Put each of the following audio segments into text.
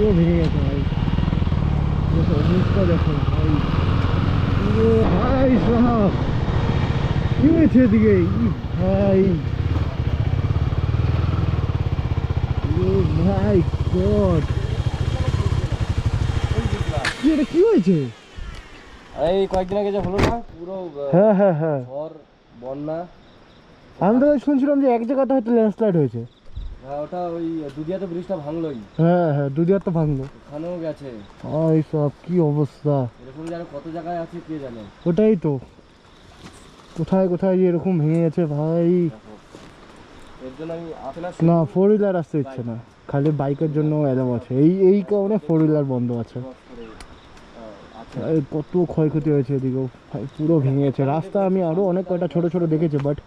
পুরো ভেঙে গেছে ভাই। অবস্থা দেখো ভাই, পুরো ভাই সাহাব কি হয়েছে এদিকে ভাই। ভাই গড, কি এটা কি হয়েছে? এই কয়েকদিন আগে যে হলো না পুরো, হ্যাঁ হ্যাঁ হ্যাঁ, ঝড় বন্যা। আমি তো শুনছিলাম যে এক জায়গাতে হয়তো ল্যান্ডস্লাইড হয়েছে। হ্যাঁ ওটা ওই দুদিয়াতে ব্রিজটা ভাঙলোই। হ্যাঁ হ্যাঁ, দুদিয়ার তো ভাঙলো, ওখানেও গেছে। ভাই সব কি অবস্থা। এরকম যেন কত জায়গায় আছে কে জানে। ওটাই তো, কোথায় কোথায় যে এরকম ভেঙে গেছে ভাই। এর জন্য আমি আপনার না, ফোর হুইলার আসতে ইচ্ছে না, খালি বাইকের জন্য অ্যালাউ আছে। এই কারণে ফোর হুইলার বন্ধ আছে। কত ক্ষয়ক্ষতি হয়েছে এদিকেও ভাই, পুরো ভেঙে গেছে রাস্তা। আমি আরও অনেক কয়টা ছোটো ছোটো দেখেছি, বাট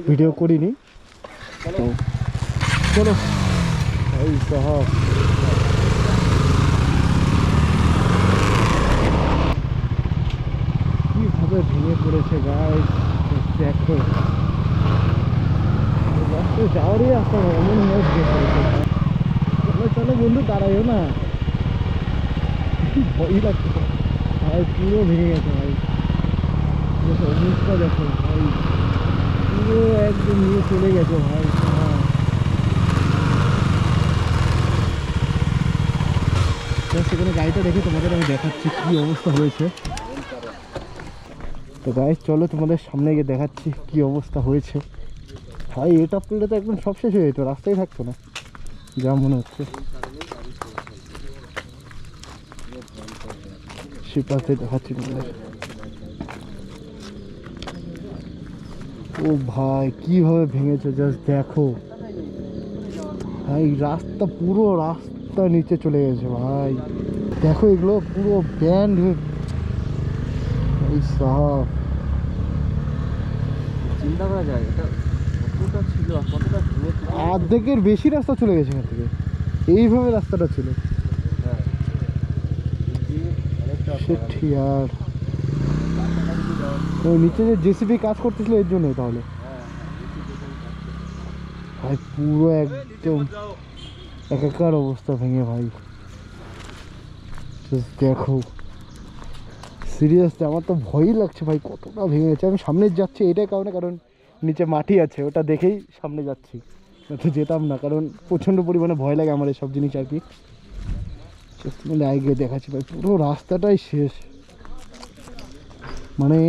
ভিডিও করিনি। তো চলো এই সাহাব, কিভাবে ভেঙে পড়েছে গাইস দেখো। রাস্তায় যাওয়ারই রাস্তা এমন হয়েছে। চলো চলো বন্ধু, দাঁড়াইও না, ভয় লাগছে ভাই, পুরো ভেঙে গেছে ভাই। অবস্থা দেখো ভাই, পুরো একদম নিয়ে চলে গেছে ভাই। হ্যাঁ, সেখানে গাড়িটা দেখে তোমাদের আমি দেখাচ্ছি কি অবস্থা হয়েছে। তো গাইস চলো তোমাদের সামনে গিয়ে দেখাচ্ছি কি অবস্থা হয়েছে ভাই। এটা পড়লে তো একদম সব শেষ হয়ে যেত, রাস্তায় থাকতো না যা মনে হচ্ছে। সে পাশে দেখাচ্ছি তোমাদের। ও ভাই কিভাবে ভেঙেছে জাস্ট দেখো ভাই, রাস্তা পুরো রাস্তা নিচে চলে গেছে ভাই। দেখো এগুলো পুরো ব্যান্ড সাহাব। চিন্তা করা যায় এটা কতটা ছিল, কতটা অর্ধেকের বেশি রাস্তা চলে গেছে এখান থেকে, এইভাবে রাস্তাটা ছিল। আর ওই নিচে যে জেসিবি কাজ করতেছিল এর জন্য তাহলে ভাই পুরো একদম একাকার অবস্থা ভেঙে ভাই। দেখো সিরিয়াসলি আমার তো ভয়ই লাগছে ভাই, কতটা ভেঙে গেছে। আমি সামনে যাচ্ছি এটাই কারণে, কারণ নিচে মাটি আছে, ওটা দেখেই সামনে যাচ্ছি, তো যেতাম না, কারণ প্রচণ্ড পরিমাণে ভয় লাগে আমার এইসব জিনিস আর কি। মানে আগে দেখাচ্ছি ভাই, পুরো রাস্তাটাই শেষ। মানে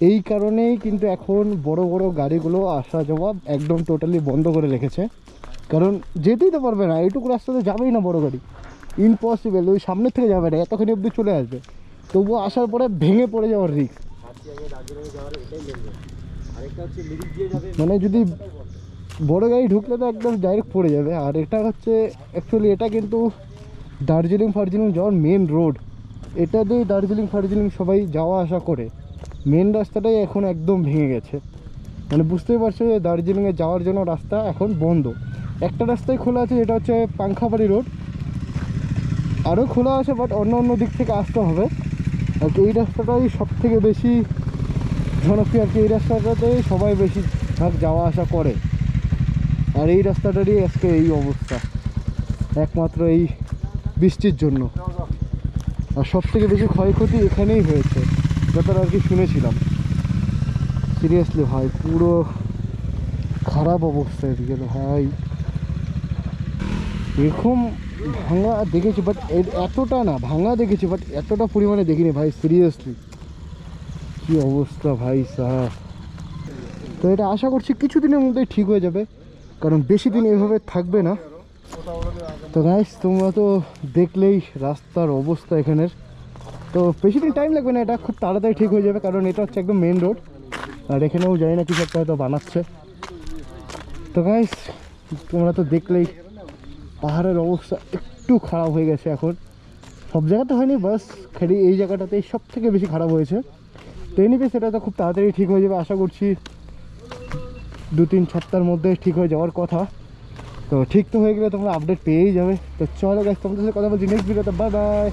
এই কারণেই কিন্তু এখন বড় বড় গাড়িগুলো আসা যাওয়া একদম টোটালি বন্ধ করে রেখেছে, কারণ যেতেই তো পারবে না, এইটুকু রাস্তাতে যাবেই না বড় গাড়ি, ইম্পসিবল। ওই সামনের থেকে যাবে না, এতখানি অবধি চলে আসবে, তবুও আসার পরে ভেঙে পড়ে যাওয়ার রিস্ক। মানে যদি বড় গাড়ি ঢুকলে তো একদম ডাইরেক্ট পড়ে যাবে। আর এটা হচ্ছে অ্যাকচুয়ালি এটা কিন্তু দার্জিলিং ফার্জিলিং যাওয়ার মেন রোড, এটা দিয়ে দার্জিলিং ফার্জিলিং সবাই যাওয়া আসা করে। মেন রাস্তাটাই এখন একদম ভেঙে গেছে, মানে বুঝতেই পারছো যে দার্জিলিংয়ে যাওয়ার জন্য রাস্তা এখন বন্ধ। একটা রাস্তায় খোলা আছে, যেটা হচ্ছে পাংখাবাড়ি রোড, আরও খোলা আছে, বাট অন্য অন্য দিক থেকে আসতে হবে। আর এই রাস্তাটাই সব থেকে বেশি জনপ্রিয় আর কি, এই রাস্তাটাতেই সবাই বেশি ভাগ যাওয়া আসা করে। আর এই রাস্তাটারই আজকে এই অবস্থা, একমাত্র এই বৃষ্টির জন্য। আর সব থেকে বেশি ক্ষয়ক্ষতি এখানেই হয়েছে যতটা আর কি শুনেছিলাম। সিরিয়াসলি ভাই পুরো খারাপ অবস্থা এদিকে ভাই। এরকম ভাঙা দেখেছি, বাট এতটা না, ভাঙা দেখেছি বাট এতটা পরিমাণে দেখিনি ভাই। সিরিয়াসলি কি অবস্থা ভাই সাহেব। তো এটা আশা করছি কিছুদিনের মধ্যেই ঠিক হয়ে যাবে, কারণ বেশি দিন এভাবে থাকবে না। তো গাইস তোমরা তো দেখলেই রাস্তার অবস্থা এখানের, তো বেশি দিন টাইম লাগবে না, এটা খুব তাড়াতাড়ি ঠিক হয়ে যাবে, কারণ এটা হচ্ছে একদম মেন রোড। আর এখানেও জানি না কিছু একটা হয়তো বানাচ্ছে। তো গাইস তোমরা তো দেখলেই পাহাড়ের অবস্থা একটু খারাপ হয়ে গেছে এখন, সব জায়গাতে হয়নি, বাস খালি এই জায়গাটাতেই সব থেকে বেশি খারাপ হয়েছে। তো এনিওয়ে সেটা তো খুব তাড়াতাড়ি ঠিক হয়ে যাবে, আশা করছি 2-3 সপ্তাহের মধ্যে ঠিক হয়ে যাওয়ার কথা। তো ঠিক তো হয়ে গেলে তোমরা আপডেট পেয়েই যাবে। তো চলো গাইস, তোমাদের সাথে কথা বলছি নেক্সট ভিডিওতে, বাই বাই।